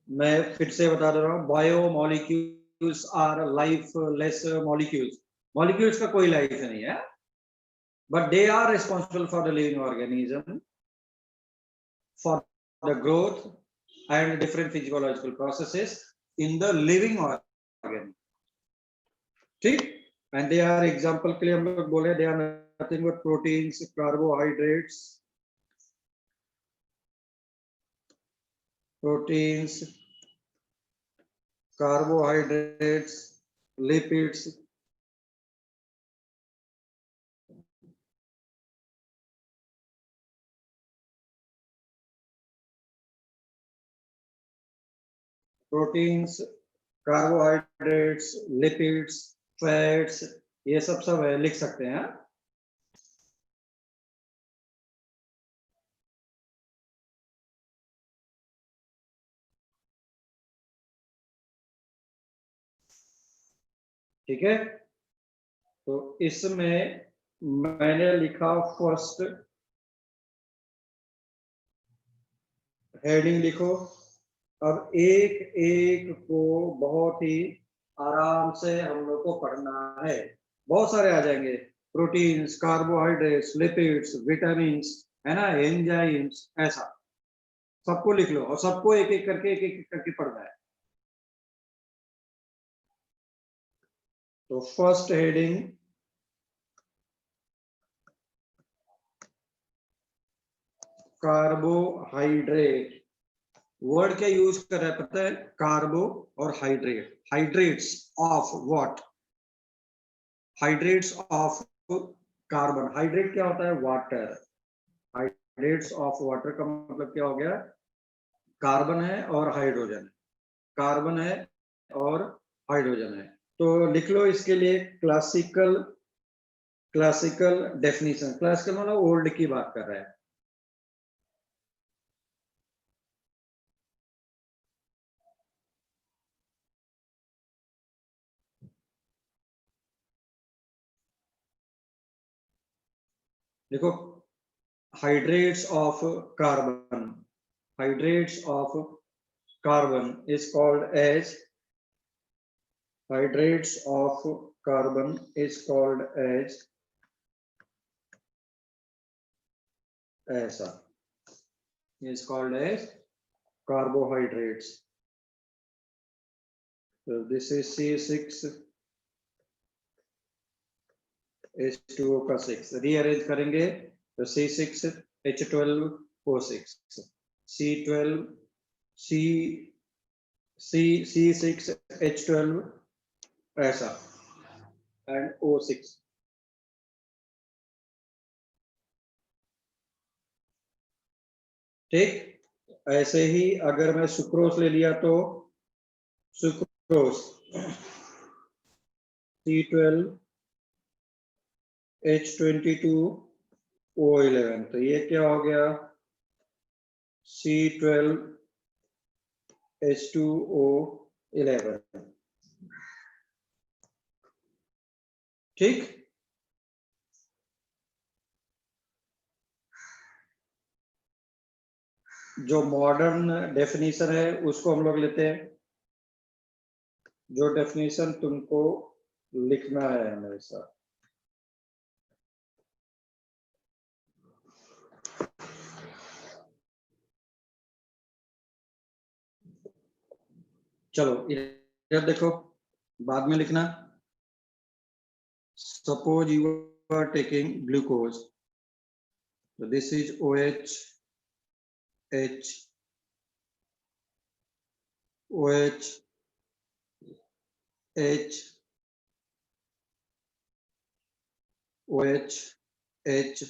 मैं फिर से बता दे रहा हूँ, biomolecules are lifeless molecules. Molecules का कोई लाइफ नहीं है, but they are responsible for the living organism, for the growth and different physiological processes in the living organ. ठीक, and they are example के लिए हम लोग बोले they are nothing but proteins, carbohydrates, lipids, carbohydrates, lipids, fats, ये सब है, लिख सकते हैं। ठीक है, तो इसमें मैंने लिखा फर्स्ट हेडिंग लिखो। अब एक एक को बहुत ही आराम से हम लोग को पढ़ना है, बहुत सारे आ जाएंगे, प्रोटीन्स, कार्बोहाइड्रेट्स, लिपिड्स, विटामिन, है ना, एंजाइम्स, ऐसा सबको लिख लो और सबको एक एक करके पढ़ना है। तो फर्स्ट हेडिंग, कार्बोहाइड्रेट। वर्ड क्या यूज कर रहा है पता है? कार्बो और hydrate. Hydrates of what? Hydrates of carbon. Hydrate क्या होता है? वाटर। हाइड्रेट्स ऑफ वाटर का मतलब क्या हो गया? कार्बन है और हाइड्रोजन है, कार्बन है और हाइड्रोजन है। तो लिख लो इसके लिए क्लासिकल डेफिनेशन। क्लासिकल मतलब ओल्ड की बात कर रहा है। देखो, hydrates of carbon, hydrates of carbon is called as, hydrates of carbon is called as ऐसा, is called as carbohydrates. So this is C6 H2O का 6, रीअरेंज करेंगे तो C6 H12O6, C12 C6 H12 ऐसा एंड O6। ठीक, ऐसे ही अगर मैं sucrose ले लिया तो सुक्रोस C12 H22 O11, तो ये क्या हो गया? C12 H2O11। ठीक, जो मॉडर्न डेफिनेशन है उसको हम लोग लेते हैं, जो डेफिनेशन तुमको लिखना है हमेशा। चलो इधर देखो, बाद में लिखना। Suppose you are taking glucose, so this is OH, H, OH, H, OH, H,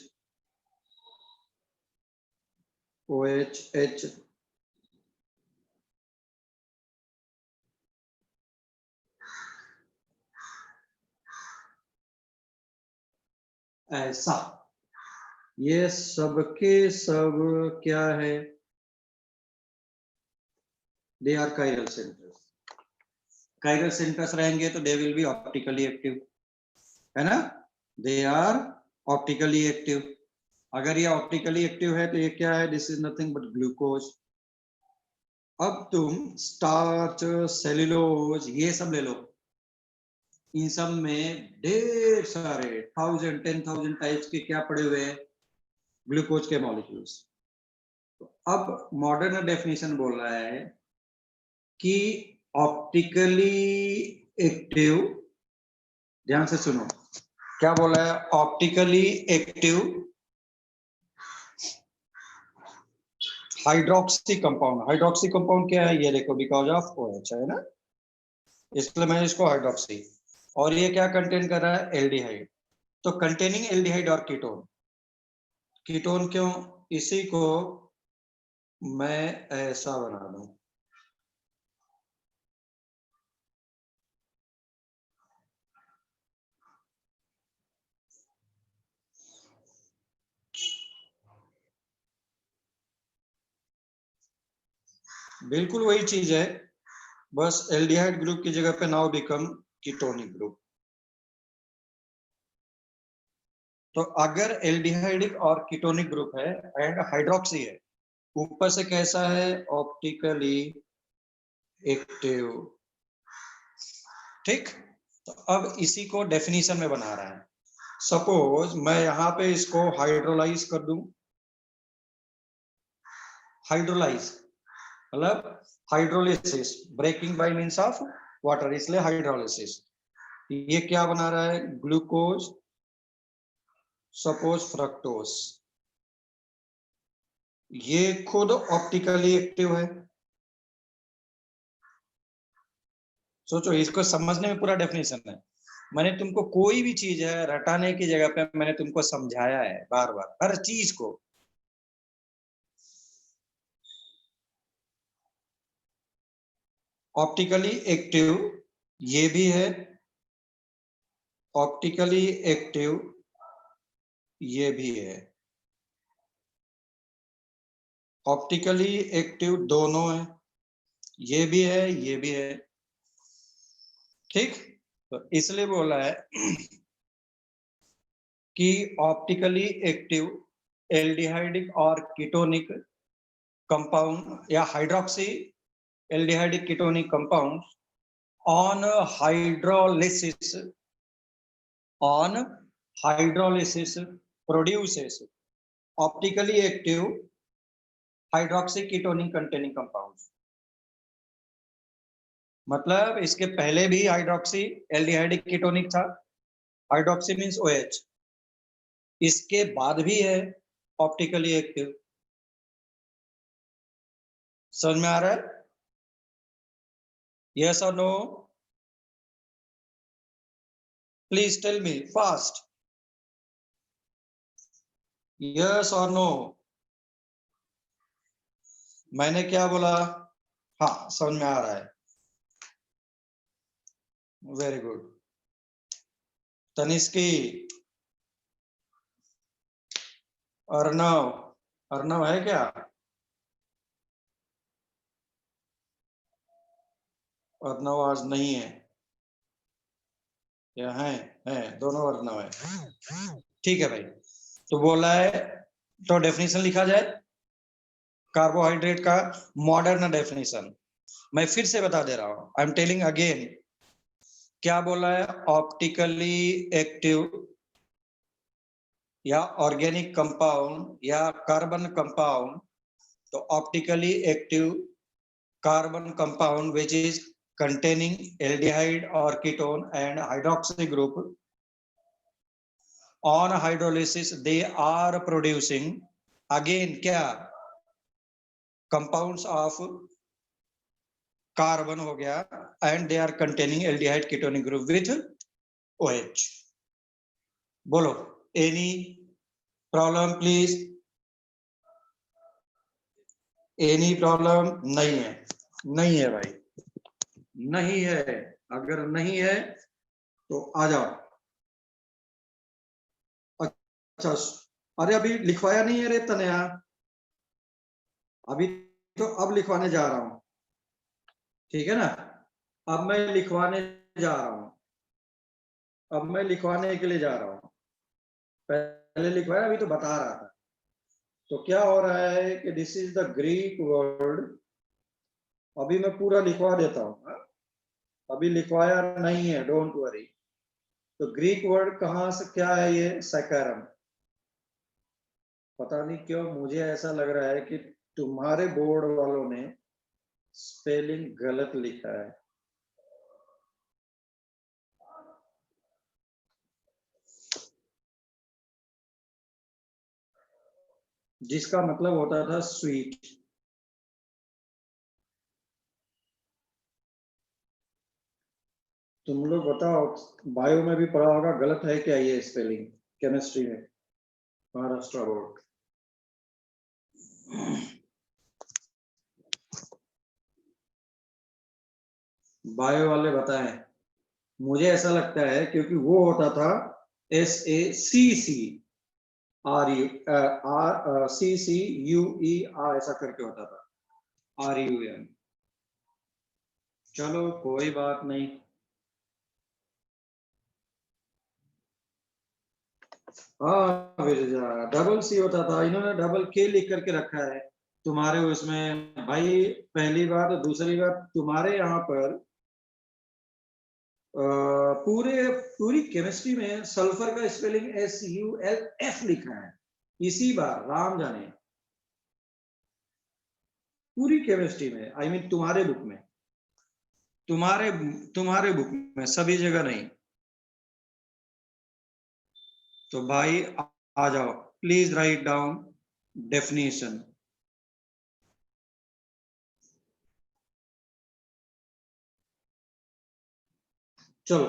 OH, H, ऐसा। ये सबके सब क्या है? They are chiral centres. Chiral centres रहेंगे तो they will be optically active, है ना? They are optically active. अगर ये ऑप्टिकली एक्टिव है तो ये क्या है? This is nothing but glucose. अब तुम स्टार्च, सेल्यूलोज ये सब ले लो, इन सब में ढेर सारे 1000 टाइप्स के क्या पड़े हुए हैं, ग्लूकोज के मॉलिक्यूल्स। तो अब मॉडर्न डेफिनेशन बोल रहा है कि ऑप्टिकली एक्टिव, ध्यान से सुनो क्या बोला है, optically active hydroxy compound. Hydroxy compound क्या है, ये देखो, बिकॉज ऑफ OH है ना, इसलिए मैंने इसको हाइड्रोक्सी। और ये क्या कंटेन कर रहा है, एल्डिहाइड। तो कंटेनिंग एल्डिहाइड और कीटोन। कीटोन क्यों, इसी को मैं ऐसा बना दूं, बिल्कुल वही चीज है, बस एल्डिहाइड ग्रुप की जगह पे नाउ बिकम कीटोनिक ग्रुप। तो अगर एल्डिहाइडिक और कीटोनिक ग्रुप है एंड हाइड्रोक्सी है, ऊपर से कैसा है, ऑप्टिकली एक्टिव। ठीक, तो अब इसी को डेफिनेशन में बना रहा है। सपोज मैं यहां पे इसको हाइड्रोलाइज कर दूं, हाइड्रोलाइज मतलब hydrolysis, breaking by means of water, इसलिए हाइड्रोलिसिस। ये क्या बना रहा है, ग्लूकोज, सपोज फ्रक्टोज। ये खुद ऑप्टिकली एक्टिव है। सोचो, इसको समझने में पूरा डेफिनेशन है। मैंने तुमको कोई भी चीज है रटाने की जगह पे मैंने तुमको समझाया है बार बार हर चीज को। ऑप्टिकली एक्टिव ये भी है, ऑप्टिकली एक्टिव ये भी है, ऑप्टिकली एक्टिव दोनों है, ये भी है ये भी है। ठीक, तो इसलिए बोला है कि ऑप्टिकली एक्टिव एल्डिहाइडिक और कीटोनिक कंपाउंड या hydroxy aldehydic ketonic compound on hydrolysis on hydrolysis produces optically active hydroxyketonic containing compounds। मतलब इसके पहले भी हाइड्रोक्सी एल्डिहाइडिक कीटोनिक था, हाइड्रोक्सी मींस OH, इसके बाद भी है ऑप्टिकली एक्टिव। समझ में आ रहा है, यस और no, please tell me fast, yes और नो। मैंने क्या बोला, हाँ समझ में आ रहा है, वेरी गुड। तनिष्की, अर्णव, अर्णव है क्या, अर्णव आज नहीं है, या है दोनों अर्णव है। ठीक है भाई, तो बोला है, तो डेफिनेशन लिखा जाए कार्बोहाइड्रेट का, मॉडर्न डेफिनेशन मैं फिर से बता दे रहा हूं, आई एम टेलिंग अगेन। क्या बोला है, ऑप्टिकली एक्टिव या ऑर्गेनिक कंपाउंड या कार्बन कंपाउंड, तो optically active carbon compound which is containing aldehyde or ketone and hydroxy group, on hydrolysis they are producing again क्या, compounds of carbon हो गया and they are containing aldehyde ketonic group with OH। बोलो, any problem please, any problem, नहीं है, नहीं है भाई, नहीं है, अगर नहीं है तो आ जाओ। अच्छा, अरे अभी लिखवाया नहीं है रे तनया, अभी तो अब लिखवाने जा रहा हूं, ठीक है ना, अब मैं लिखवाने जा रहा हूं, अब मैं लिखवाने के लिए जा रहा हूं, पहले लिखवाया अभी तो बता रहा था। तो क्या हो रहा है कि this is the Greek word अभी मैं पूरा लिखवा देता हूँ, अभी लिखवाया नहीं है, डोंट वरी। तो ग्रीक वर्ड कहाँ से क्या है ये? सैकरम। पता नहीं क्यों मुझे ऐसा लग रहा है कि तुम्हारे बोर्ड वालों ने स्पेलिंग गलत लिखा है। जिसका मतलब होता था स्वीट। तुम लोग बताओ, बायो में भी पढ़ा होगा, गलत है क्या ये स्पेलिंग केमिस्ट्री में? महाराष्ट्र बोर्ड। बायो वाले बताएं। मुझे ऐसा लगता है क्योंकि वो होता था SACC RCCUER ऐसा करके होता था RUM। चलो कोई बात नहीं। हाँ डबल C होता था, इन्होंने डबल K लिख करके रखा है तुम्हारे उसमें भाई। पहली बात, दूसरी बात, तुम्हारे यहाँ पर पूरी केमिस्ट्री में सल्फर का स्पेलिंग SULF लिखा है। इसी बार राम जाने, पूरी केमिस्ट्री में, आई मीन तुम्हारे बुक में, तुम्हारे बुक में, सभी जगह नहीं। तो भाई आ जाओ, प्लीज राइट डाउन डेफिनेशन। चलो,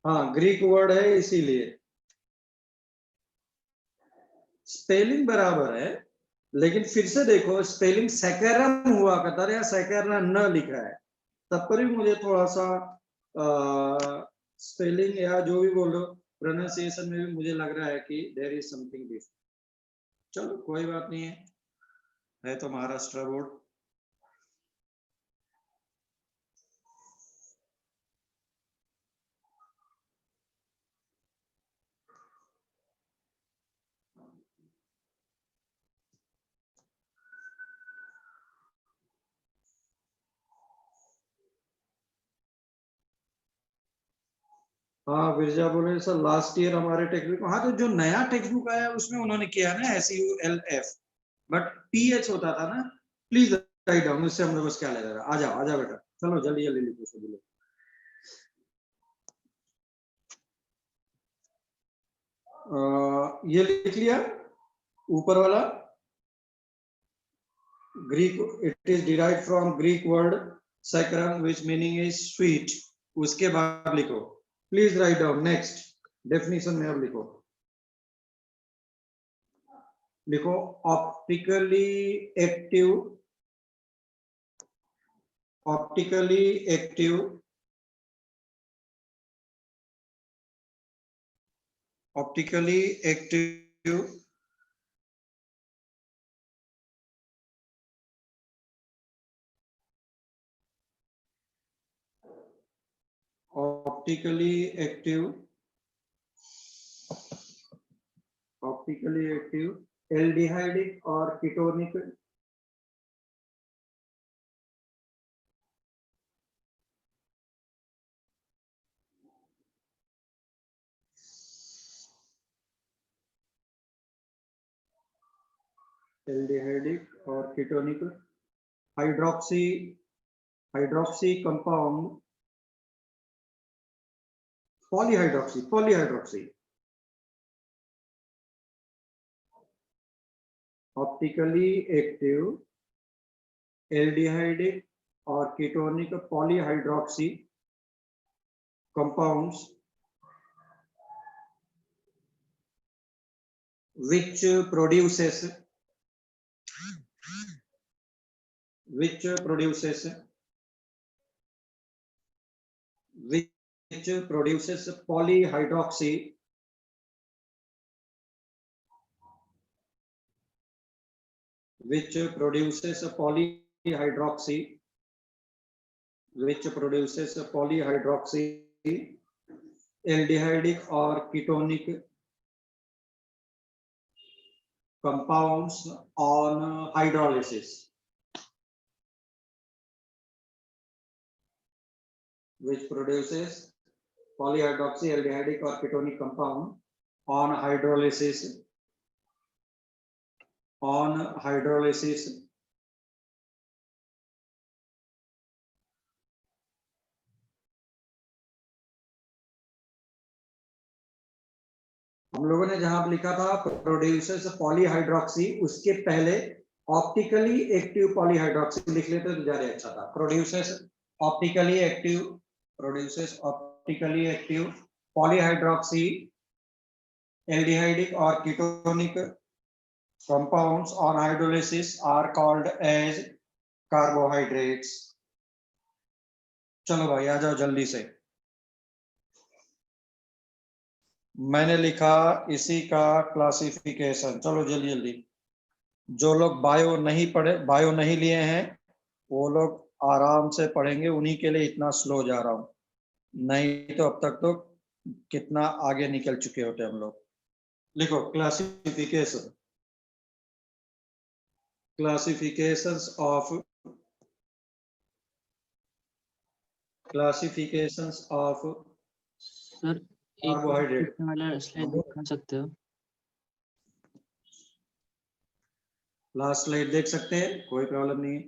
हाँ ग्रीक वर्ड है इसीलिए स्पेलिंग बराबर है, लेकिन फिर से देखो स्पेलिंग सैकरम हुआ करता है या सैकरम न लिखा है, तब पर भी मुझे थोड़ा सा स्पेलिंग या जो भी बोलो प्रोनाउंसिएशन में भी मुझे लग रहा है कि देयर इज समथिंग डिफरेंट। चलो कोई बात नहीं है तो महाराष्ट्र बोर्ड। हाँ बिरजा बोले सर लास्ट ईयर हमारे टेक्स्ट बुक, हाँ तो जो नया टेक्स्ट बुक आया उसमें उन्होंने किया ना SULF, बट PH होता था ना। प्लीज राइट डाउन, उससे हम लोग बस क्या लेगा। आ जाओ आ जाओ बेटा, चलो जल्दी जल्दी लिखो सभी लोग। ये लिख लिया ऊपर वाला। Greek, it is derived from Greek word saccharum which meaning is sweet. उसके बाद लिखो, please write down next definition में। अब लिखो, लिखो optically active, optically active, optically active optically active, optically active aldehydic और कीटोनिक एल्डिहाइडिक और ketonic hydroxy, hydroxy compound, polyhydroxy, polyhydroxy, optically active aldehydic और ketonic polyhydroxy compounds which produces which produces which produces polyhydroxy which produces polyhydroxy which produces polyhydroxy aldehydic or ketonic compounds on hydrolysis। which produces polyhydroxyaldehydic or ketonic compound on hydrolysis हम लोगों ने जहां पर लिखा था producers polyhydroxy, उसके पहले optically active polyhydroxy लिख लेते तो ज्यादा अच्छा था। Producers optically active polyhydroxy aldehydic और ketonic compounds on hydrolysis are called as carbohydrates। चलो भाई आ जाओ जल्दी से। मैंने लिखा इसी का क्लासिफिकेशन, चलो जल्दी जल्दी। जो लोग बायो नहीं लिए हैं वो लोग आराम से पढ़ेंगे, उन्हीं के लिए इतना स्लो जा रहा हूं, नहीं तो अब तक तो कितना आगे निकल चुके होते हम लोग। लिखो classifications of सर एक कार्बोहाइड्रेट। वाला स्लाइड दिखा सकते हो? लास्ट स्लाइड देख सकते हैं, कोई प्रॉब्लम नहीं है।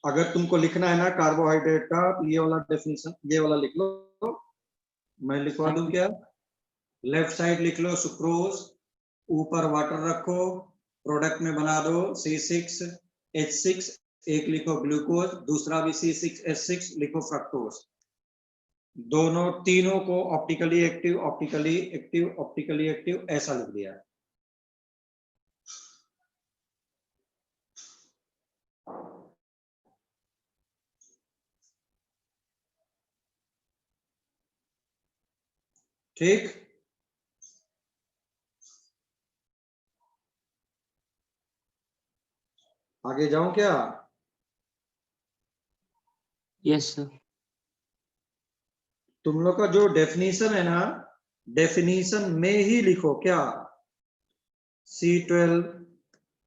अगर तुमको लिखना है ना कार्बोहाइड्रेट का, ये वाला डेफिनेशन ये वाला लिख लो, मैं लिखवा दूं क्या? लेफ्ट साइड लिख लो सुक्रोज, ऊपर वाटर रखो, प्रोडक्ट में बना दो C6H6, एक लिखो ग्लूकोज, दूसरा भी C6H6 लिखो फ्रक्टोज। दोनों तीनों को ऑप्टिकली एक्टिव ऐसा लिख दिया। ठीक, आगे जाऊं क्या? Yes sir. तुम लोग का जो डेफिनेशन है ना, डेफिनेशन में ही लिखो क्या, C12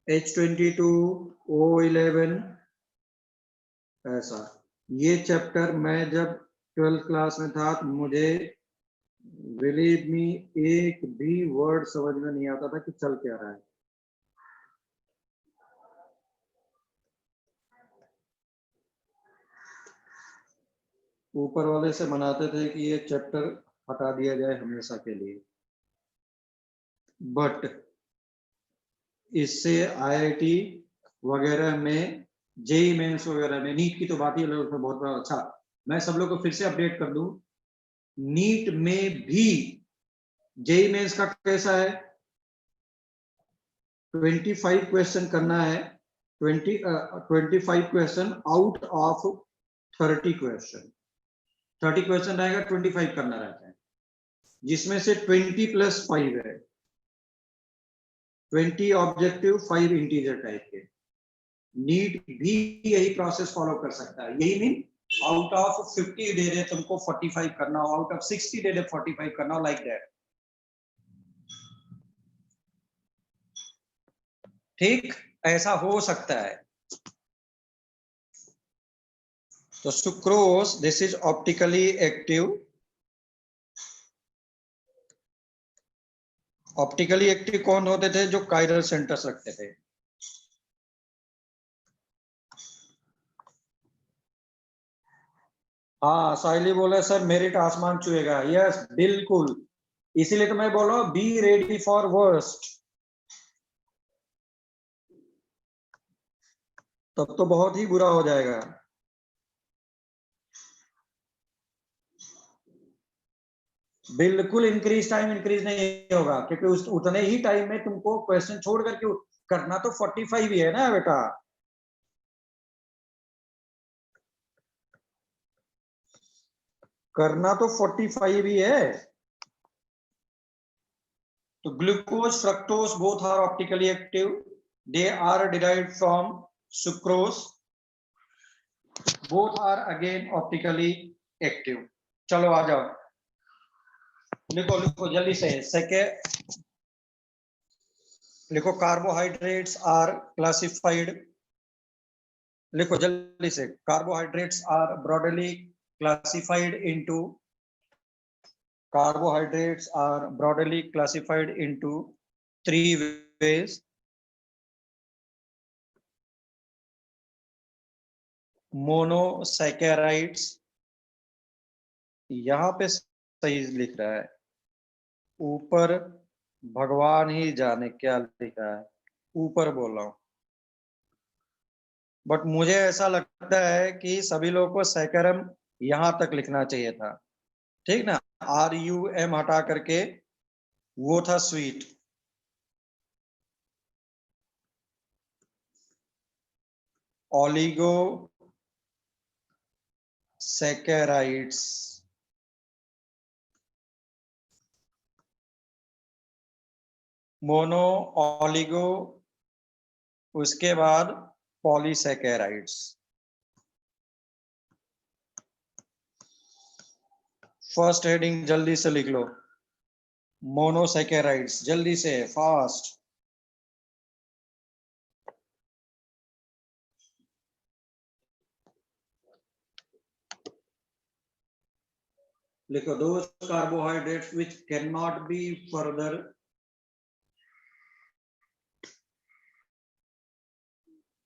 H22 O11 ऐसा। ये चैप्टर मैं जब 12th क्लास में था तो मुझे बिलीव मी एक भी वर्ड समझ में नहीं आता था कि चल क्या रहा है। ऊपर वाले से मनाते थे कि ये चैप्टर हटा दिया जाए हमेशा के लिए, बट इससे IIT वगैरह में, जेई मेंस वगैरह में, नीट की तो बात ही अलग है, बहुत बड़ा। अच्छा, मैं सब लोग को फिर से अपडेट कर दूं, नीट में भी जेई मेंस का कैसा है, 25 क्वेश्चन करना है, 25 question out of 30 question. 30 question रहेगा, 25 करना रहता है, जिसमें से 20 + 5 है, 20 ऑब्जेक्टिव 5 इंटीजर टाइप के। नीट भी यही प्रोसेस फॉलो कर सकता है। यही मीन आउट ऑफ 50 दे दे तुमको 45 करना हो, आउट ऑफ 60 दे दे 45 करना हो, लाइक दैट। ठीक, ऐसा हो सकता है। तो sucrose this is optically active. Optically active कौन होते थे? जो कायरल सेंटर्स रखते थे। हाँ, साहिली बोला सर मेरिट आसमान छुएगा। यस बिल्कुल, इसीलिए तो मैं बोल रहा हूं बी रेडी फॉर वर्स्ट। तब तो बहुत ही बुरा हो जाएगा। बिल्कुल इंक्रीज नहीं होगा, क्योंकि उस उतने ही टाइम में तुमको क्वेश्चन छोड़ करके करना तो 45 ही है ना बेटा। करना तो 45 ही है। तो glucose fructose both are optically active, they are derived from sucrose, both are again optically active. चलो आ जाओ, लिखो जल्दी से। सेकेंड लिखो, कार्बोहाइड्रेट्स आर क्लासिफाइड लिखो जल्दी से। Carbohydrates are broadly classified into carbohydrates are broadly classified into three ways: monosaccharides, यहाँ पे सही लिख रहा है, ऊपर भगवान ही जाने क्या लिखा है, ऊपर बोल रहा हूं, बट मुझे ऐसा लगता है कि सभी लोगों को सैकरम यहां तक लिखना चाहिए था, ठीक ना। RUM हटा करके वो था स्वीट। ऑलिगो सैकेराइड्स, मोनो, ऑलिगो, उसके बाद पॉलीसैकेराइड्स। फर्स्ट हेडिंग जल्दी से लिख लो, मोनोसैकेराइड्स, जल्दी से, फास्ट। लिखो, those carbohydrates which cannot be further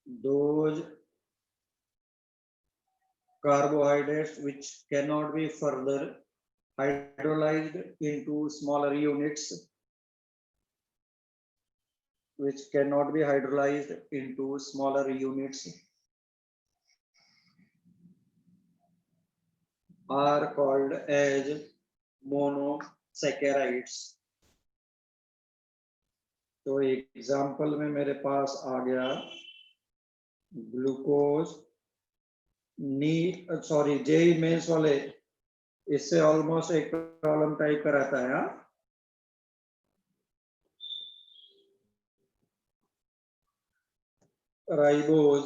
those carbohydrates which cannot be further hydrolyzed into smaller units, which cannot be hydrolyzed into smaller units are called as monosaccharides। तो example में मेरे पास आ गया ग्लूकोज, सॉरी जेई मेंस वाले, इससे almost एक problem type का रहता है। राइबोज,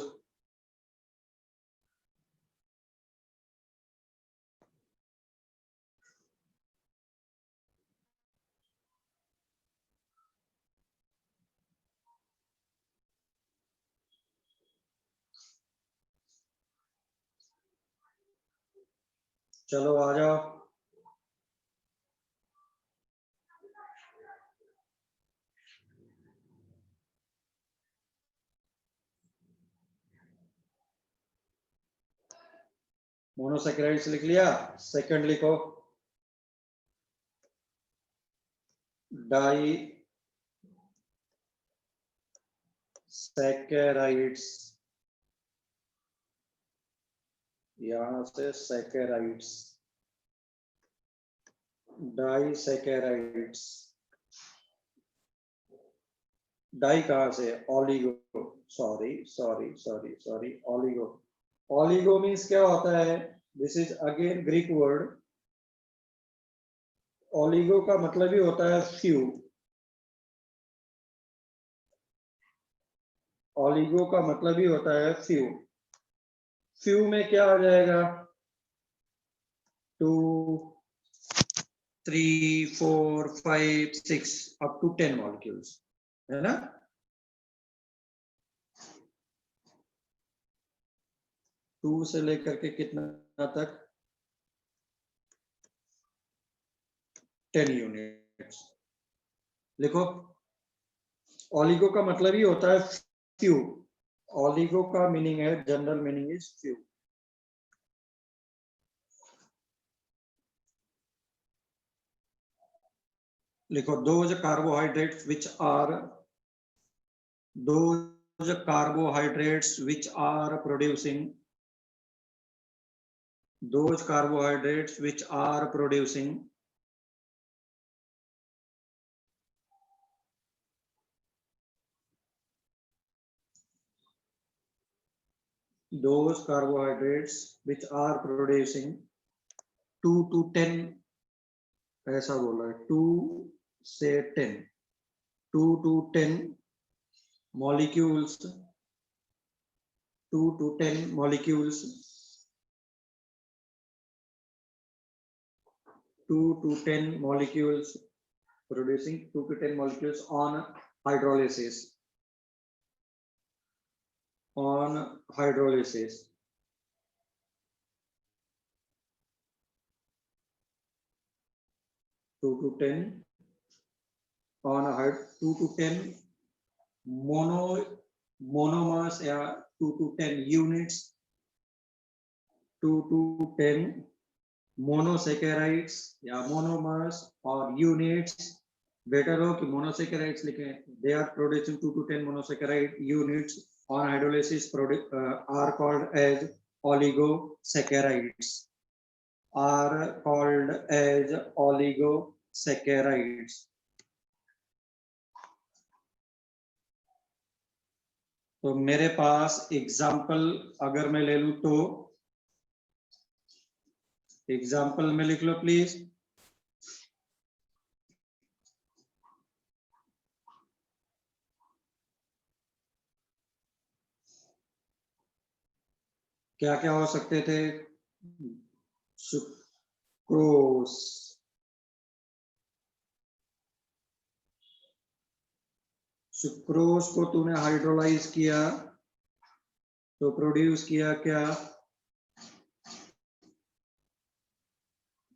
चलो आ जाओ। मोनोसैकेराइड्स लिख लिया, सेकंड लिखो डाई सैकेराइड्स, यहां से सैकेराइड्स, डाई सैकेराइड्स। डाई कहां से? Oligo, sorry sorry sorry sorry, oligo. Oligo means क्या होता है? This is again Greek word. Oligo का मतलब ही होता है फ्यू। ऑलिगो का मतलब ही होता है फ्यू। फ्यू में क्या आ जाएगा? 2 3 4 5 6 अप टू 10 मॉलिक्यूल्स, है ना। 2 से लेकर के कितना तक? 10 यूनिट्स। लिखो, ऑलिगो का मतलब ही होता है फ्यू। ऑलिगो का मीनिंग है, जनरल मीनिंग इज फ्यू। लिखो, those carbohydrates which are producing those carbohydrates which are producing those carbohydrates which are producing 2 to 10, ऐसा बोला है, 2 से 10, 2 to 10 molecules, 2 to 10 molecules, 2 to 10 molecules producing 2 to 10 molecules on hydrolysis, on hydrolysis. Two to 10 on 2 to 10 monomers या 2 to 10 units, 2 to 10 monosaccharides या monomers or units. Better हो कि monosaccharides लिखें. They are producing 2 to 10 monosaccharide units on hydrolysis are called as oligosaccharides. Are called as oligosaccharides. तो मेरे पास example अगर मैं ले लूं तो एग्जाम्पल में लिख लो प्लीज. क्या क्या हो सकते थे? सुक्रोस, सुक्रोस को तूने हाइड्रोलाइज किया तो प्रोड्यूस किया क्या?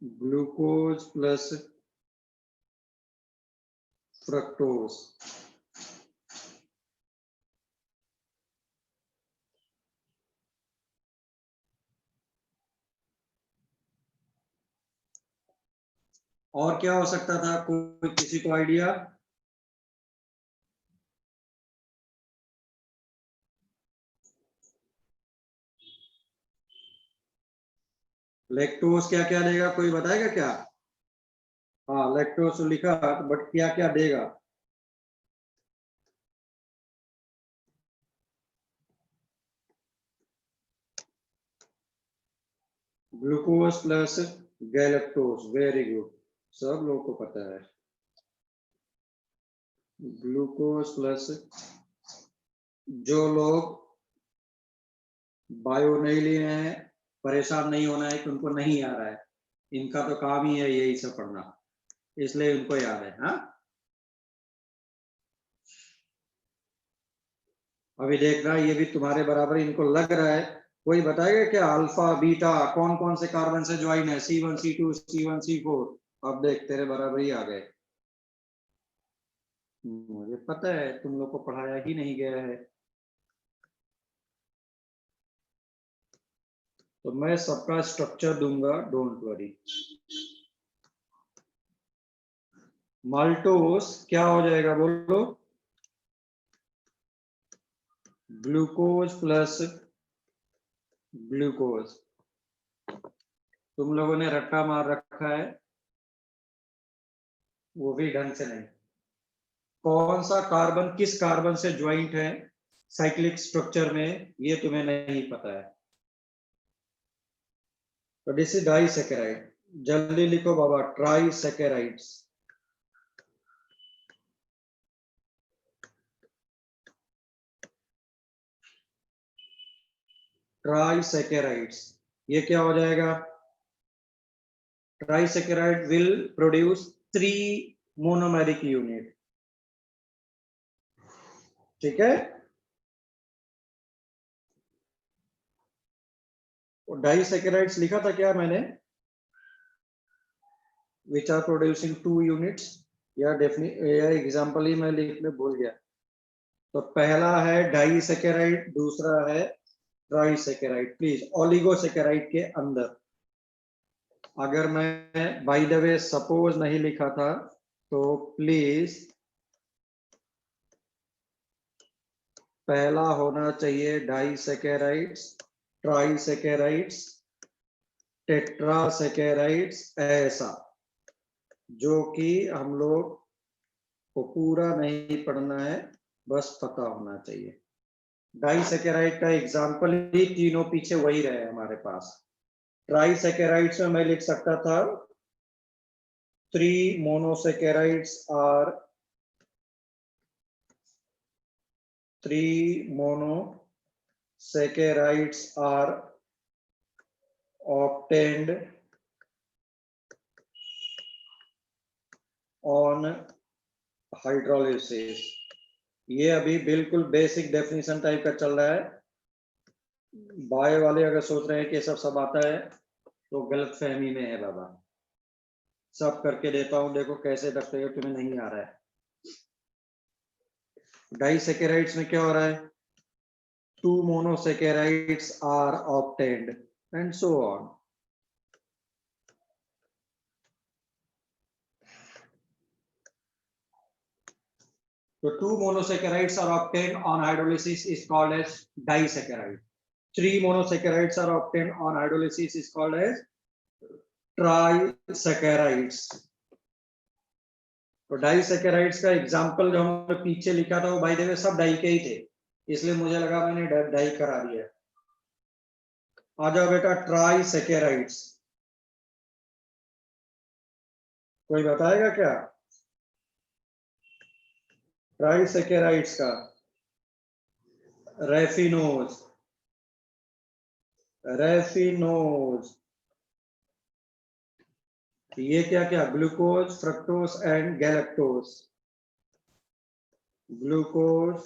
Glucose plus fructose. और क्या हो सकता था? कोई किसी को आइडिया? लैक्टोज क्या क्या देगा? कोई बताएगा क्या? हाँ लैक्टोज तो लिखा, बट क्या क्या देगा? Glucose plus galactose. Very good, सब लोगों को पता है. ग्लूकोज प्लस, जो लोग बायो नहीं लिए हैं परेशान नहीं होना है कि उनको नहीं आ रहा है. इनका तो काम ही है यही सब पढ़ना, इसलिए उनको याद है. हाँ अभी देखना, ये भी तुम्हारे बराबर इनको लग रहा है. कोई बताएगा क्या अल्फा बीटा कौन कौन से कार्बन से ज्वाइन है? C1 C2 C1 C4. अब देख तेरे बराबर ही आ गए. मुझे पता है तुम लोग को पढ़ाया ही नहीं गया है. तो मैं सबका स्ट्रक्चर दूंगा, डोंट वरी. माल्टोस क्या हो जाएगा बोलो? Glucose plus glucose. तुम लोगों ने रट्टा मार रखा है, वो भी ढंग से नहीं. कौन सा कार्बन किस कार्बन से ज्वाइंट है साइक्लिक स्ट्रक्चर में, ये तुम्हें नहीं पता है. तो दिस इज डाइसैकेराइड. जल्दी लिखो बाबा, ट्राइसैकेराइड्स. ट्राइसैकेराइड्स ये क्या हो जाएगा? Trisaccharide will produce 3 monomeric unit. ठीक है. डाइसैकेराइड्स लिखा था क्या मैंने? Which are producing 2 units. या एग्जाम्पल ही मैं लिखने भूल गया. तो पहला है डाइसैकेराइड, दूसरा है ट्राइसैकेराइड. प्लीज ओलिगोसैकेराइड के अंदर. अगर मैं बाय द वे सपोज नहीं लिखा था तो प्लीज पहला होना चाहिए डाइसैकेराइड्स, ट्राइसैकेराइड्स, टेट्रासैकेराइड्स, ऐसा, जो कि हम लोग को पूरा नहीं पढ़ना है, बस पता होना चाहिए. डाइसैकेराइड का एग्जाम्पल ही तीनों पीछे वही रहे हमारे पास. ट्राइसैकेराइड्स में मैं लिख सकता था 3 monosaccharides are 3 monosaccharides are obtained on hydrolysis. ये अभी बिल्कुल बेसिक डेफिनेशन टाइप का चल रहा है. बाय वाले अगर सोच रहे हैं कि सब आता है तो गलत फहमी में है बाबा। सब करके देता हूं, देखो कैसे लगते हो, तुम्हें नहीं आ रहा है। डाइसैकेराइड्स में क्या हो रहा है? 2 monosaccharides are obtained and so on. So 2 monosaccharides are obtained on hydrolysis is called as disaccharide. 3 monosaccharides are obtained on hydrolysis is called as trisaccharides. तो डाइसैकेराइड्स का एग्जांपल जो हमने पीछे लिखा था वो बाय द वे सब डाई के ही थे, इसलिए मुझे लगा मैंने डाई करा दिया। आ जाओ बेटा ट्राइसैकेराइड्स, कोई बताएगा क्या ट्राइसैकेराइड्स का? रेफिनोज, रेफिनोज, ये क्या क्या? Glucose, fructose and galactose. Glucose,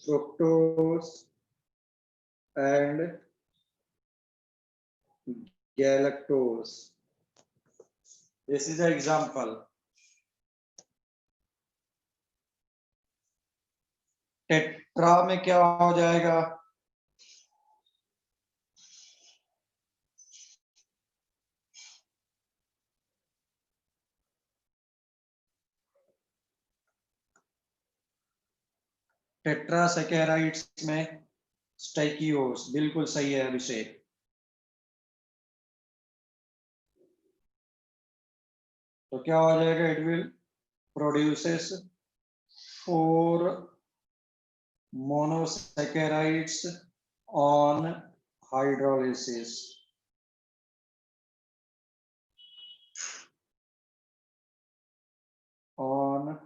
fructose and galactose. This is an example. Tetra में क्या हो जाएगा? टेट्रासैकेराइड्स में स्टाइकियोस, बिल्कुल सही है अभिषेक। तो क्या हो जाएगा? It will produces 4 monosaccharides on hydrolysis. On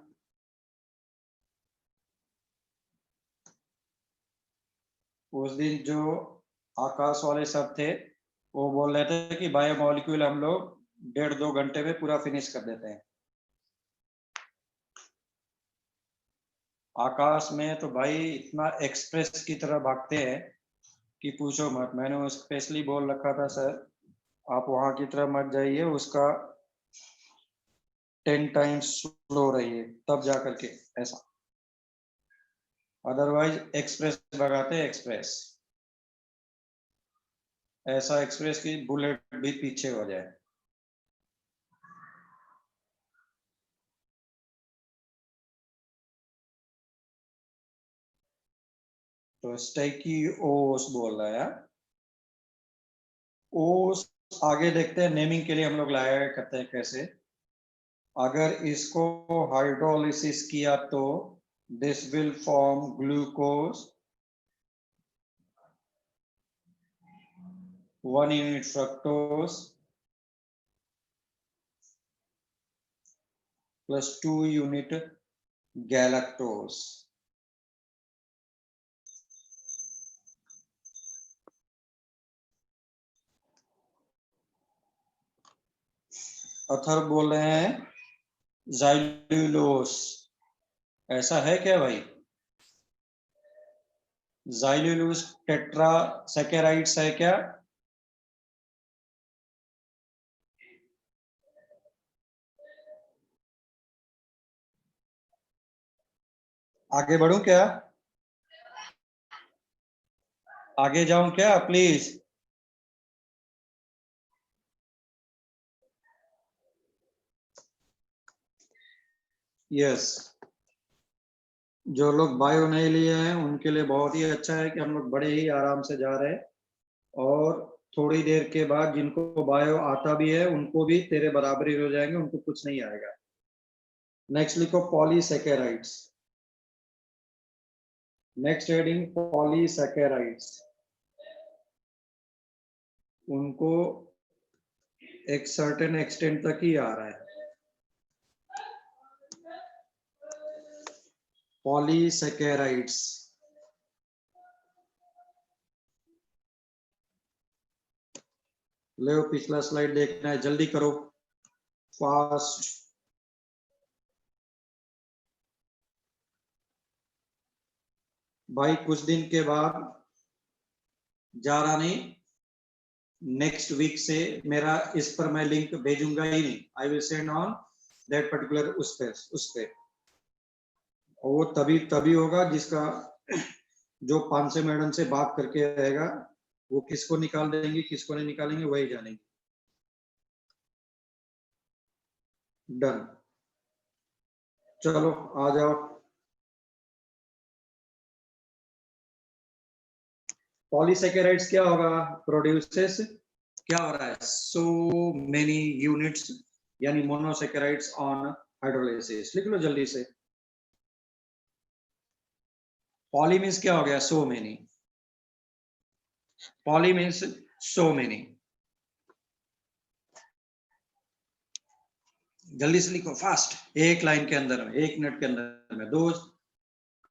उस दिन जो आकाश वाले सब थे वो बोल रहे थे कि बायोमोलिक्यूल हम लोग 1.5-2 घंटे में पूरा फिनिश कर देते हैं। आकाश में तो भाई इतना एक्सप्रेस की तरह भागते हैं कि पूछो मत। मैंने स्पेशली बोल रखा था सर आप वहां की तरफ मत जाइए, उसका 10 टाइम्स स्लो रहिए तब जाकर के ऐसा, अदरवाइज एक्सप्रेस भगाते एक्सप्रेस, ऐसा एक्सप्रेस की बुलेट भी पीछे हो जाए। तो स्टाइकियोस बोल रहा है। ओस आगे देखते हैं, नेमिंग के लिए हम लोग लाया करते हैं कैसे। अगर इसको हाइड्रोलिसिस किया तो this will form glucose, 1 unit fructose plus 2 unit galactose. Other बोल रहे हैं ज़ाइलुलोस, ऐसा है क्या भाई? ज़ाइलुलोस टेट्रासैकेराइड्स है क्या? आगे बढ़ूं क्या? आगे जाऊं क्या प्लीज? यस, जो लोग बायो नहीं लिए हैं उनके लिए बहुत ही अच्छा है कि हम लोग बड़े ही आराम से जा रहे हैं, और थोड़ी देर के बाद जिनको बायो आता भी है उनको भी तेरे बराबरी हो जाएंगे, उनको कुछ नहीं आएगा। नेक्स्ट लिखो पॉलीसैकेराइड्स। Next heading polysaccharides. उनको एक सर्टेन एक्सटेंट तक ही आ रहा है। पॉलीसैकेराइड्स, ले पिछला स्लाइड देखना है, जल्दी करो फास्ट। भाई कुछ दिन के बाद जा रहा नहीं, नेक्स्ट वीक से मेरा इस पर मैं लिंक भेजूंगा ही नहीं, I will send on that particular उस पे और वो तभी तभी होगा जिसका जो 500 मैडम से बात करके रहेगा, वो किसको निकाल देंगे किसको नहीं निकालेंगे वही जानेंगे। डन, चलो आ जाओ। पॉलीसेकेराइड्स क्या होगा, प्रोड्यूसेस क्या हो रहा है, सो मेनी यूनिट्स यानी मोनोसेकेराइड्स ऑन हाइड्रोलाइसिस। लिख लो जल्दी से। पॉली मीन्स क्या हो गया, so many, poly means so many. जल्दी से लिखो फास्ट, एक लाइन के अंदर में, 1 मिनट के अंदर में। दो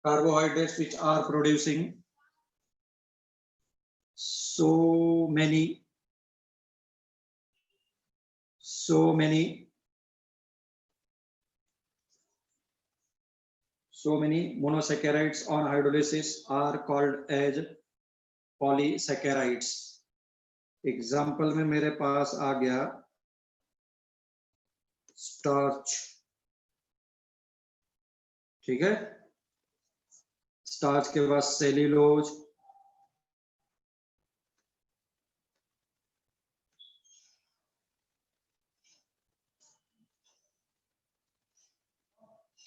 carbohydrates which are producing so many monosaccharides on hydrolysis are called as polysaccharides। Example में मेरे पास आ गया स्टार्च, ठीक है, स्टार्च के बाद सेल्यूलोज,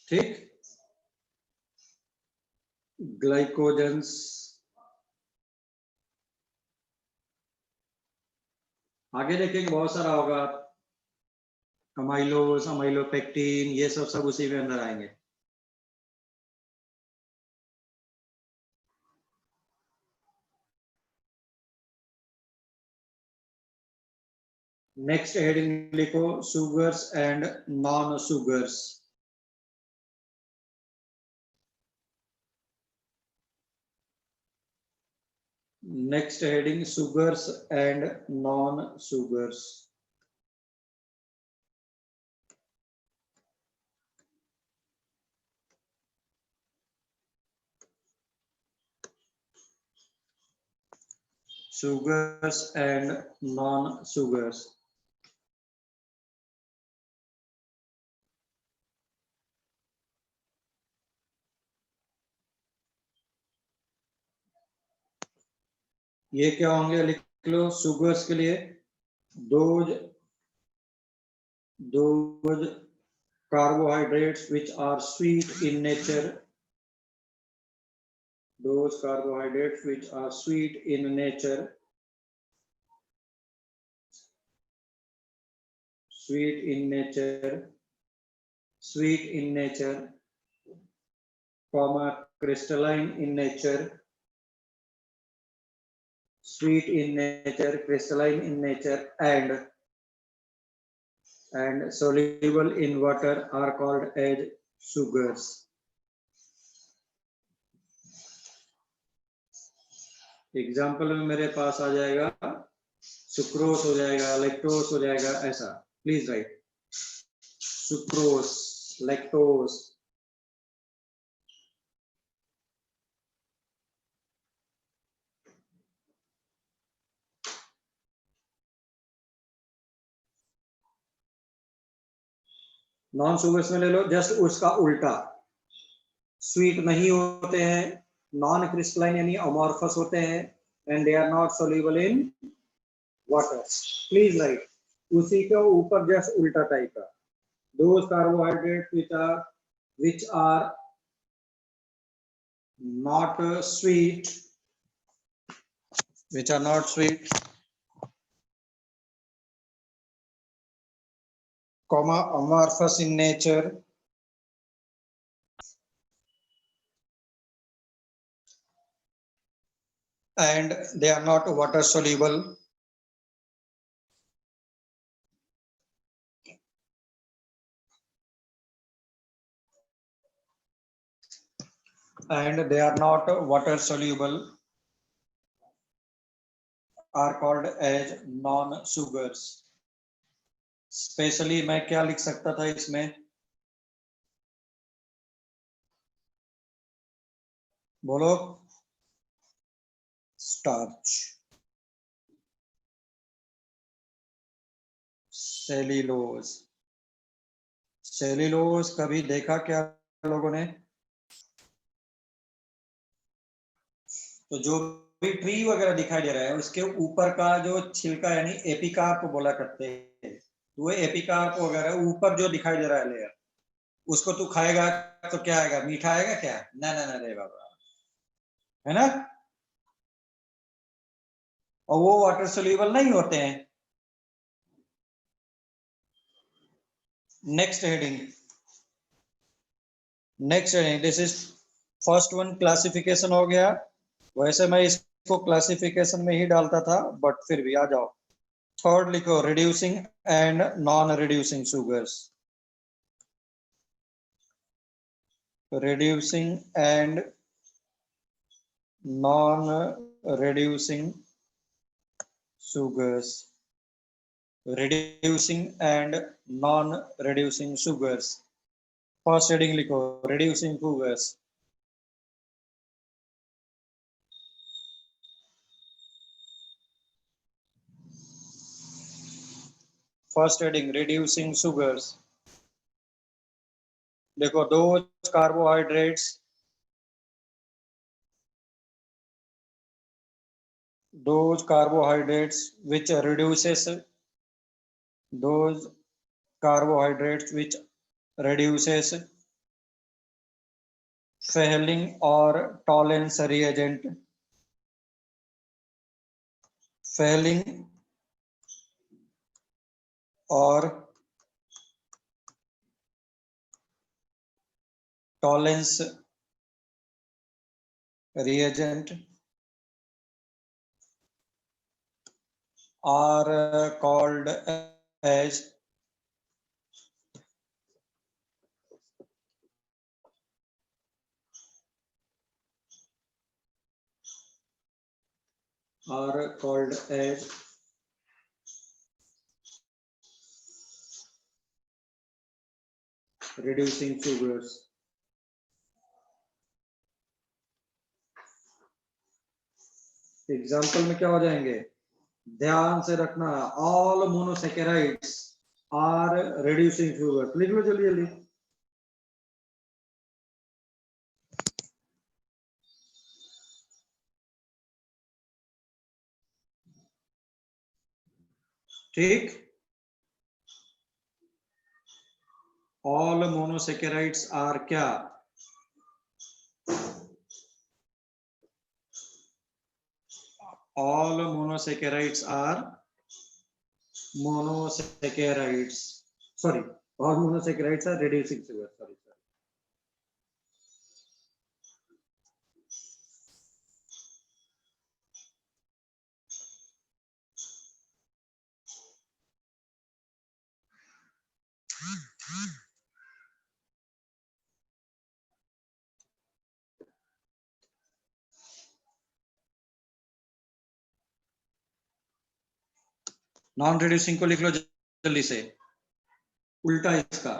ठीक, ग्लाइकोजेंस, आगे देखेंगे बहुत सारा होगा, अमाइलोज, अमाइलोपेक्टिन, ये सब उसी में अंदर आएंगे। नेक्स्ट हेडिंग लिखो, sugars and non sugars. Next heading, sugars and non sugars. sugars and non-sugars। ये क्या होंगे, लिख लो। सुगर्स के लिए those carbohydrates which are sweet in nature, those carbohydrates which are sweet in nature, sweet in nature, comma, crystalline in nature, sweet in nature, crystalline in nature, and soluble in water are called as sugars। Example में मेरे पास आ जाएगा sucrose हो जाएगा, lactose हो जाएगा, ऐसा। Please right, sucrose, lactose. Non sugars में ले लो जस्ट उसका उल्टा, स्वीट नहीं होते हैं, नॉन क्रिस्टलाइन यानी अमॉर्फस होते हैं, and they are not soluble in water. Please write, उसी के ऊपर जस्ट उल्टा टाइप का। Those carbohydrate which are not sweet, which are not sweet, comma, amorphous in nature, and they are not water soluble, and they are not water soluble are called as non sugars। Specially मैं क्या लिख सकता था इसमें, बोलो। Starch, cellulose. Cellulose कभी देखा क्या लोगों ने? तो जो भी ट्री वगैरह दिखाई दे रहा है उसके ऊपर का जो छिलका यानी एपिकार्प बोला करते हैं, वो एपिकार्प वगैरह ऊपर जो दिखाई दे रहा है लेयर, उसको तू खाएगा तो क्या आएगा? मीठा आएगा क्या? ना ना ना रे बाबा, है ना? और वो वाटर सोल्यूबल नहीं होते हैं। Next heading, this is first one, classification हो गया। वैसे मैं इसको क्लासिफिकेशन में ही डालता था, बट फिर भी आ जाओ। थर्ड लिखो, reducing and non reducing sugars. reducing and non-reducing sugars, reducing and non-reducing sugars। First heading लिखो, reducing sugars। First heading, reducing sugars। देखो, those carbohydrates which reduces, those carbohydrates which reduces Fehling or tolerance reagent, Fehling or tolerance reagent are called as reducing sugars। Example में क्या हो जाएंगे? ध्यान से रखना, all monosaccharides are reducing sugar. लिख लो जल्दी जल्दी। ठीक, ऑल मोनोसेकेराइड्स आर क्या? all monosaccharides are monosaccharides, sorry, all monosaccharides are reducing sugar, sorry। Non reducing को लिख लो जल्दी से, उल्टा इसका,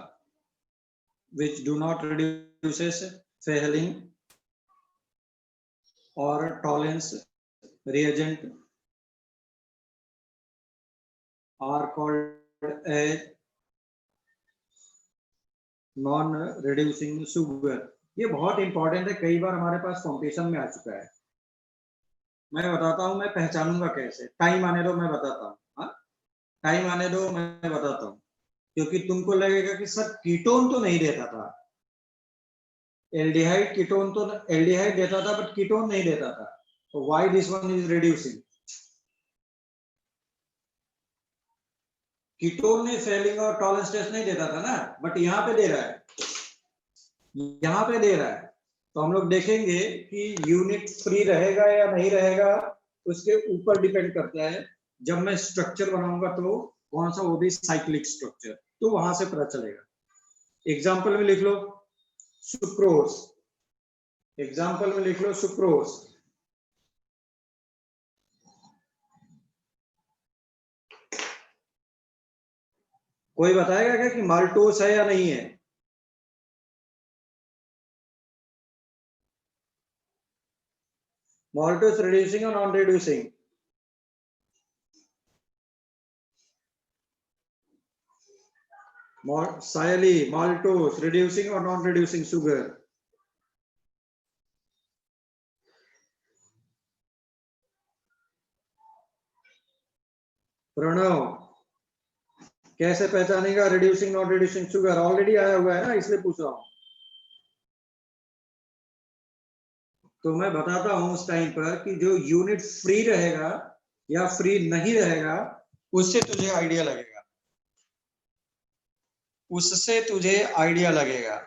which do not reduces Fehling or tolerance reagent are called as non reducing sugar. ये बहुत इंपॉर्टेंट है, कई बार हमारे पास कॉम्पिटिशन में आ चुका है। मैं बताता हूं, मैं पहचानूंगा कैसे। टाइम आने दो, मैं बताता हूँ। हाँ, टाइम आने दो, मैं बताता हूँ। क्योंकि तुमको लगेगा कि सर कीटोन तो नहीं देता था, एल्डिहाइड कीटोन तो एल्डिहाइड देता था बट कीटोन नहीं देता था, तो why this one is reducing? Ketone ने फेलिंग और टॉलरेंस टेस्ट नहीं देता था ना, बट यहाँ पे दे रहा है, यहाँ पे दे रहा है। तो हम लोग देखेंगे कि यूनिट फ्री रहेगा या नहीं रहेगा, उसके ऊपर डिपेंड करता है। जब मैं स्ट्रक्चर बनाऊंगा तो कौन सा, वो भी साइक्लिक स्ट्रक्चर, तो वहां से पता चलेगा। एग्जाम्पल में लिख लो सुक्रोज, एग्जाम्पल में लिख लो सुक्रोज। कोई बताएगा क्या कि माल्टोस है या नहीं है? Maltose reducing or non-reducing? Siali, maltose reducing or non-reducing sugar? Pranav कैसे पहचानेगा reducing not reducing sugar? Already आया हुआ है ना, इसलिए पूछ रहा हूं। तो मैं बताता हूं उस टाइम पर कि जो यूनिट फ्री रहेगा या फ्री नहीं रहेगा, उससे तुझे आइडिया लगेगा, उससे तुझे आइडिया लगेगा।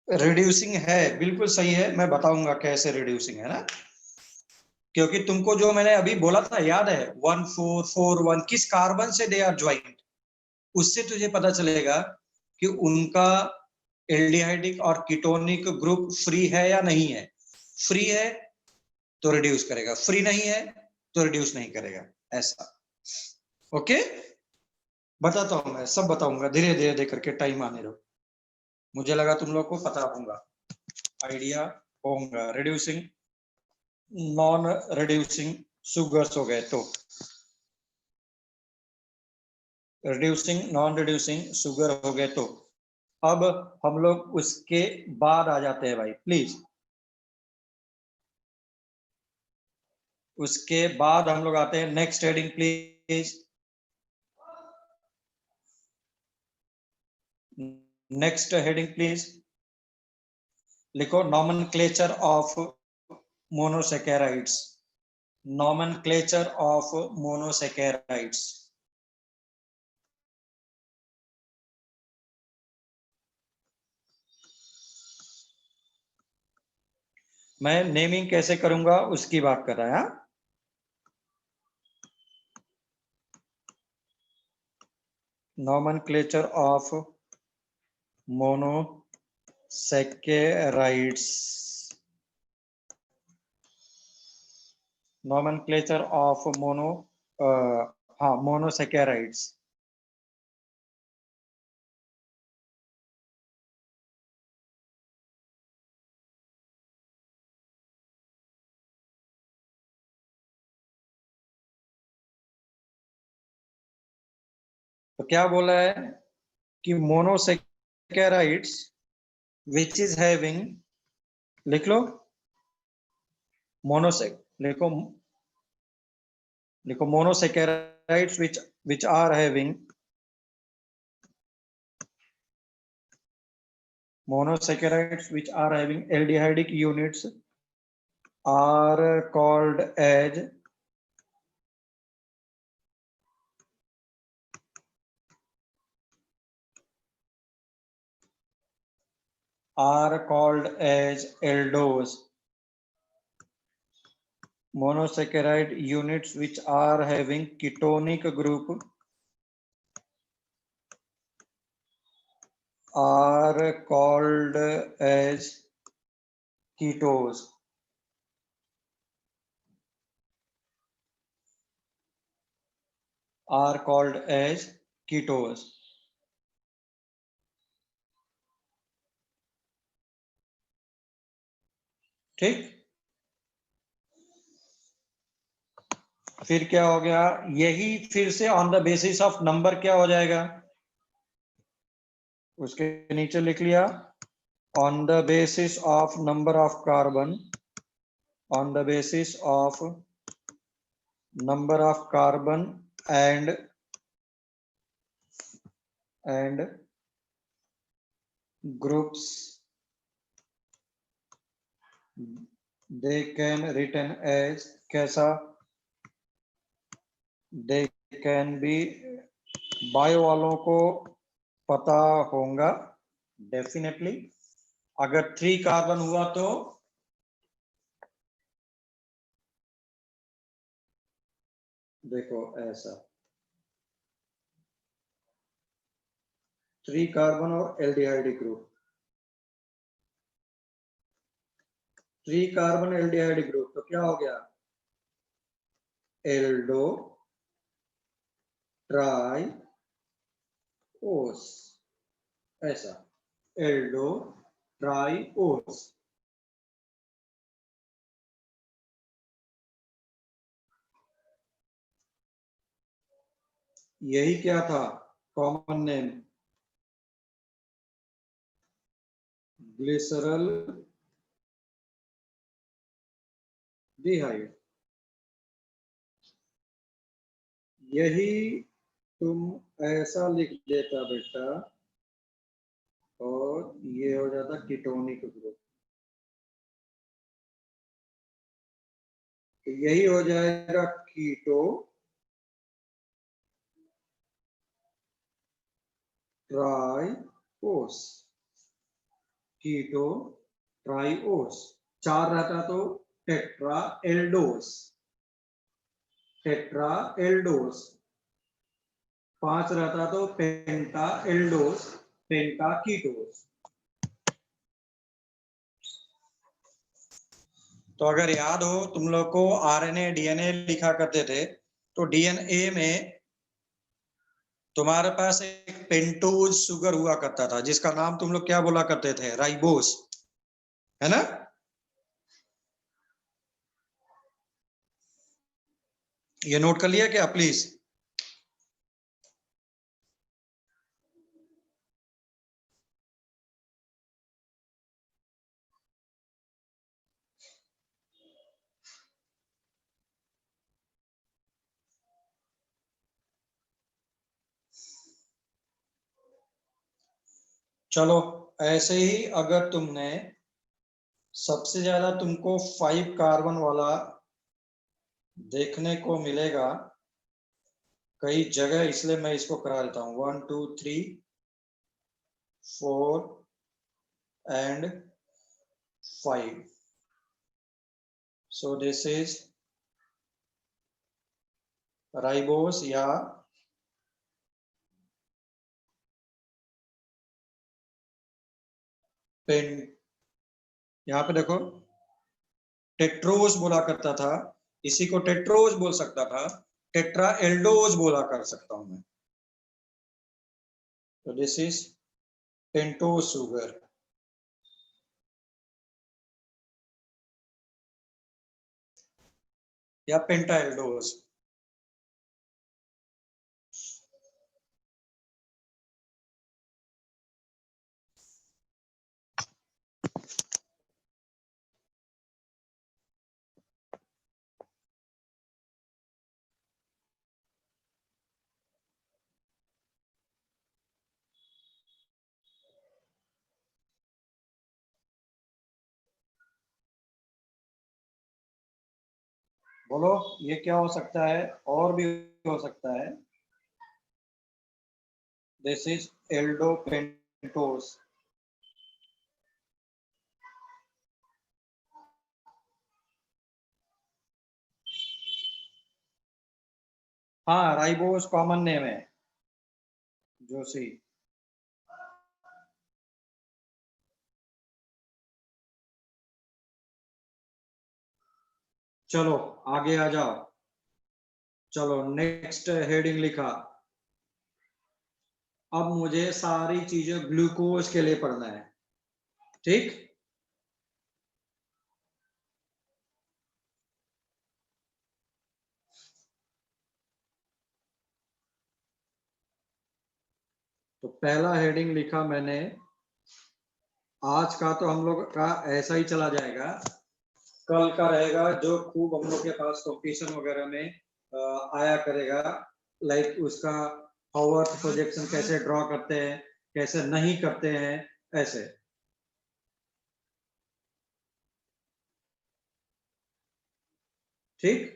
रिड्यूसिंग है, बिल्कुल सही है, मैं बताऊंगा कैसे रिड्यूसिंग है ना, क्योंकि तुमको जो मैंने अभी बोला था याद है, 1441 किस कार्बन से दे आर ज्वाइंट, उससे तुझे पता चलेगा कि उनका एल्डिहाइडिक और कीटोनिक ग्रुप फ्री है या नहीं है। फ्री है तो रिड्यूस करेगा, फ्री नहीं है तो रिड्यूस नहीं करेगा, ऐसा। ओके, बताता हूं मैं, सब बताऊंगा धीरे धीरे दे करके, टाइम आने दो। मुझे लगा तुम लोग को पता होगा, आइडिया होगा। रिड्यूसिंग नॉन रिड्यूसिंग शुगर्स हो गए, तो रिड्यूसिंग नॉन रिड्यूसिंग शुगर हो गए, तो अब हम लोग उसके बाद आ जाते हैं भाई, प्लीज। उसके बाद हम लोग आते हैं next heading, please. Next heading please, लिखो nomenclature of monosaccharides. Nomenclature of monosaccharides. मैं नेमिंग कैसे करूंगा उसकी बात कर रहा है। Nomenclature of monosaccharides. Nomenclature of monosaccharides. तो क्या बोला है कि मोनोसैकेराइड्स विच इज हैविंग, लिख लो लिखो monosaccharides which are having aldehydic units are called as aldose. Monosaccharide units which are having ketonic group are called as ketose. Are called as ketose. ठीक, फिर क्या हो गया, यही फिर से on the basis of number क्या हो जाएगा, उसके नीचे लिख लिया on the basis of number of carbon, on the basis of number of carbon and groups they can written as, कैसा, they can be, बायो वालों को पता होगा डेफिनेटली। अगर 3 कार्बन हुआ तो देखो ऐसा 3 कार्बन और aldehydic group, 3 carbon aldehydic group, तो क्या हो गया, एल्डो ट्राई ओस, ऐसा एल्डो ट्राई ओस। यही क्या था कॉमन नेम, ग्लिसरल डिहाइड। यही तुम ऐसा लिख देता बेटा और ये हो जाता कीटोनिक ग्रुप। तो यही हो जाएगा कीटो ट्राइओस, कीटो ट्राइओस। 4 रहता तो टेट्रा एल्डोस, टेट्रा एल्डोस। 5 रहता तो पेंटा एल्डोस, पेंटा कीटोस। तो अगर याद हो तुम लोग को आरएनए डीएनए लिखा करते थे, तो डीएनए में तुम्हारे पास एक पेंटोज शुगर हुआ करता था जिसका नाम तुम लोग क्या बोला करते थे, राइबोस, है ना। ये नोट कर लिया क्या प्लीज। चलो ऐसे ही अगर तुमने सबसे ज्यादा तुमको 5 कार्बन वाला देखने को मिलेगा कई जगह, इसलिए मैं इसको करा देता हूं 1 2 3 4 and 5. So this is ribose या पेन। यहाँ पे देखो टेट्रोस बोला करता था, इसी को टेट्रोस बोल सकता था, टेट्रा एल्डोस बोला कर सकता हूं मैं। तो दिस इज पेंटोस शुगर। या पेंटा एल्डोस। बोलो ये क्या हो सकता है, और भी हो सकता है। This is Aldo pentose. हाँ राइबोस कॉमन नेम है जोशी। चलो आगे आ जाओ। चलो नेक्स्ट हेडिंग लिखा। अब मुझे सारी चीजें ग्लूकोज के लिए पढ़ना है, ठीक। तो पहला हेडिंग लिखा मैंने, आज का तो हम लोग का ऐसा ही चला जाएगा, कल का रहेगा जो खूब हम लोग के पास कंपटीशन वगैरह में आया करेगा, लाइक उसका हावर्थ प्रोजेक्शन कैसे ड्रॉ करते हैं, कैसे नहीं करते हैं, ऐसे। ठीक,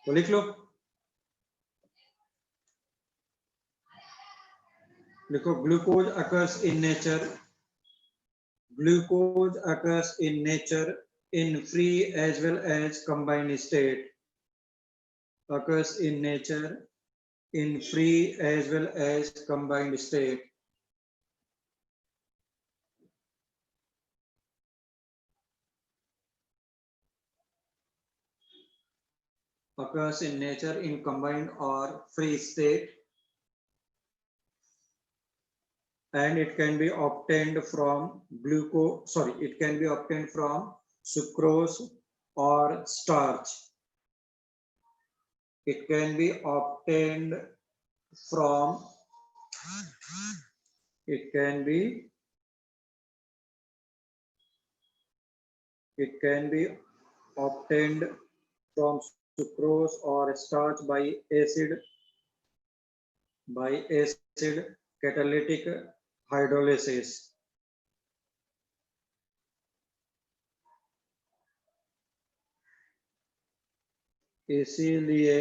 तो लिख लो। लिखो glucose occurs in nature, glucose occurs in nature in free as well as combined state, occurs in nature in free as well as combined state. Occurs in nature in combined or free state, and it can be obtained from it can be obtained from sucrose or starch. It can be obtained from, it can be obtained from sucrose or starch by acid catalytic hydrolysis. इसीलिए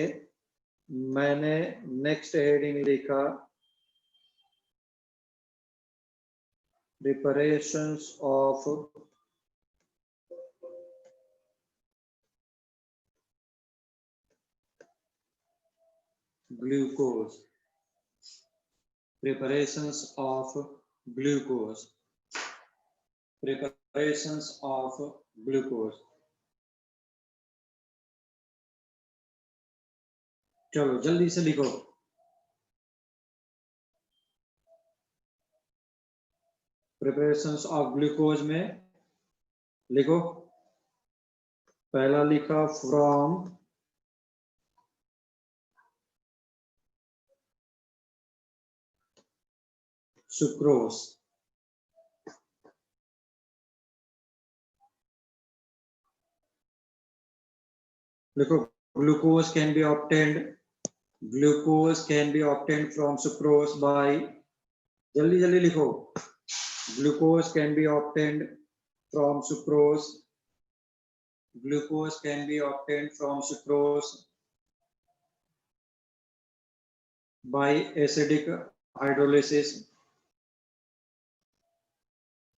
मैंने next heading लिखा preparations of glucose. Preparations of glucose. Preparations of glucose. चलो जल्दी से लिखो. Preparations of glucose में लिखो. पहला लिखा from sucrose. लिखो glucose can be obtained from sucrose by, जल्दी जल्दी लिखो. Glucose can be obtained from sucrose. Glucose can be obtained from sucrose by acidic hydrolysis.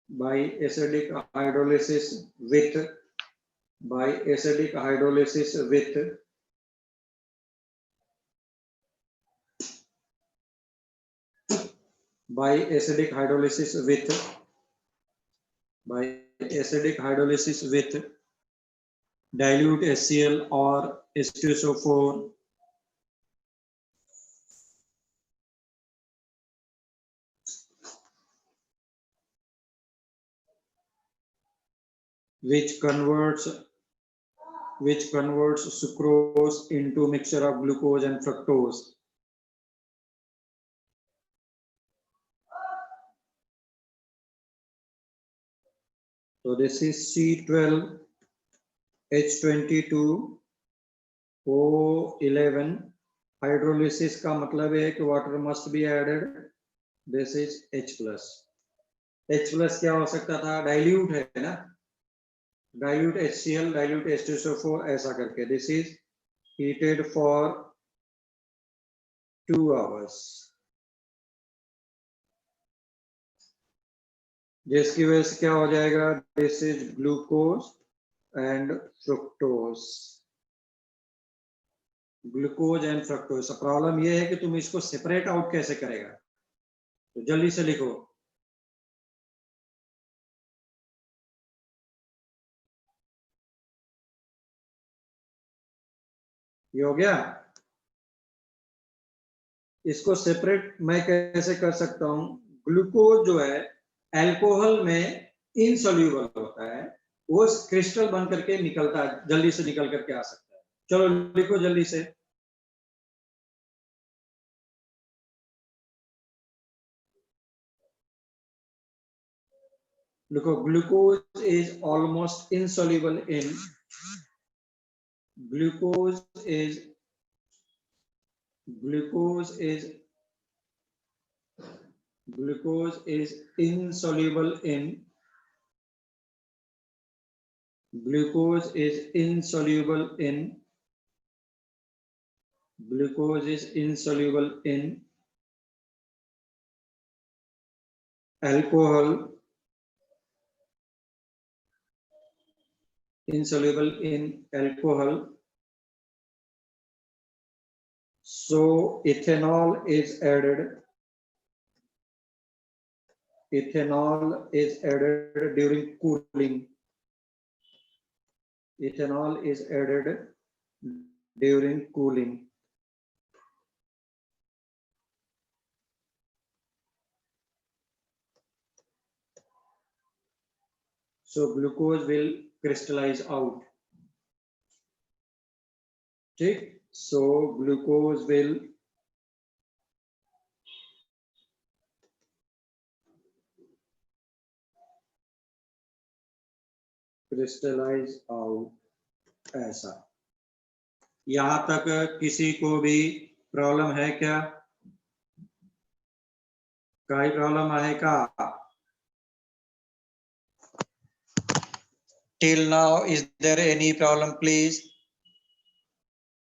By acidic hydrolysis with dilute HCl or H2SO4 which converts sucrose into mixture of glucose and fructose. So this is C12H22O11. हाइड्रोलिसिस का मतलब है कि water must be added. This is H+. H+ क्या हो सकता था? Dilute है ना, डाइल्यूट HCl, डाइल्यूट H2SO4 ऐसा करके. This is heated for 2 hours, जिसकी वजह से क्या हो जाएगा? This is glucose and fructose. Glucose and fructose. Problem ये है कि तुम इसको सेपरेट आउट कैसे करेगा? तो जल्दी से लिखो. ये हो गया. इसको सेपरेट मैं कैसे कर सकता हूं? ग्लूकोज जो है अल्कोहल में इनसोल्यूबल होता है, वो क्रिस्टल बन करके निकलता है, जल्दी से निकल करके आ सकता है. चलो लिखो जल्दी से. लिखो glucose is almost insoluble in, glucose is insoluble in, glucose is insoluble in alcohol, insoluble in alcohol. So ethanol is added. Ethanol is added during cooling. Ethanol is added during cooling. So glucose will crystallize out. ठीक. So glucose will crystallize out ऐसा। यहां तक किसी को भी problem है क्या? कोई प्रॉब्लम है का? Till now, is there any problem, please?